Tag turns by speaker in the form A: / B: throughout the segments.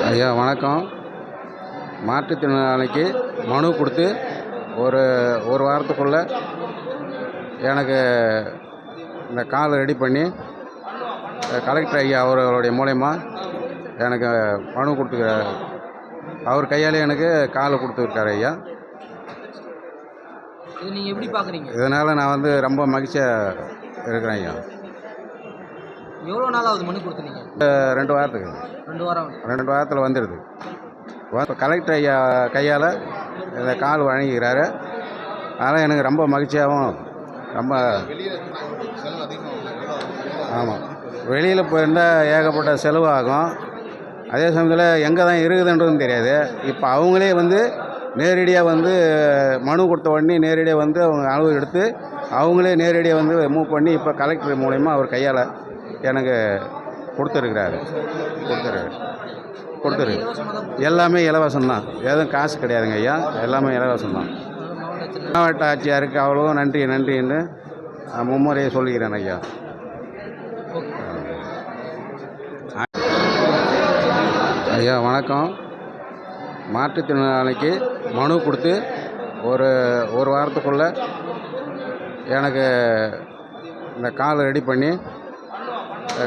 A: ஐயா வணக்கம். மாற்றுத்திறனாளிக்கு மனு கொடுத்து ஒரு ஒரு வாரத்துக்குள்ளே எனக்கு இந்த கால் ரெடி பண்ணி கலெக்டர் ஐயா அவர்களுடைய மூலயமா எனக்கு மனு கொடுத்துருக்காரு. அவர் கையாலே எனக்கு காலை கொடுத்துருக்காரு ஐயா.
B: இது நீங்கள் எப்படி பார்க்குறீங்க?
A: இதனால் நான் ரொம்ப மகிழ்ச்சியாக இருக்கிறேன் ஐயா.
B: எவ்வளோ நாள் ஆகுது மனு கொடுத்துனீங்க?
A: 2 வாரத்துக்கு
B: 2 வாரம்.
A: 2 வாரத்தில் வந்துடுது. இப்போ கலெக்டர் ஐயா கையால் இந்த கால் வழங்கிக்கிறாரு. அதனால் எனக்கு ரொம்ப மகிழ்ச்சியாகவும் ரொம்ப ஆமாம். வெளியில் போயிருந்தால் ஏகப்பட்ட செலவு ஆகும். அதே சமயத்தில் எங்கே தான் இருக்குதுன்றதும் தெரியாது. இப்போ அவங்களே நேரடியாக மனு கொடுத்த உடனே நேரடியாக அவங்க அளவு எடுத்து அவங்களே நேரடியாக மூவ் பண்ணி இப்போ கலெக்டர் மூலயமா அவர் கையால் எனக்கு கொடுத்துருக்குறாரு. எல்லாமே இலவசம்தான், எதுவும் காசு கிடையாதுங்க ஐயா. எல்லாமே இலவசம்தான். மாவட்ட ஆட்சியாருக்கு அவ்வளோ நன்றின்னு மும்முறையை சொல்லிக்கிறேன் ஐயா. ஐயா வணக்கம். மாற்றுத்திறனாளிக்கு மனு கொடுத்து ஒரு வாரத்துக்குள்ளே எனக்கு இந்த கால் ரெடி பண்ணி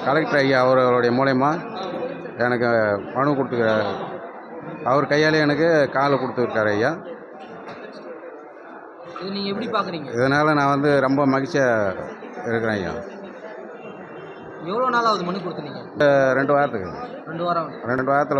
A: கலெக்டர் ஐயா அவர்களுடைய மூலயமா எனக்கு மனு கொடுத்துருக்காரு. அவர் கையாலே எனக்கு காலை கொடுத்துருக்காரு ஐயா.
B: இது நீங்கள் எப்படி பார்க்குறீங்க?
A: இதனால் நான் ரொம்ப மகிழ்ச்சியாக இருக்கிறேன் ஐயா.
B: எவ்வளோ நாள் ஆகுது மனு கொடுத்துனீங்க?
A: 2 வாரத்துக்கு
B: 2 வாரம்.
A: 2 வாரத்தில்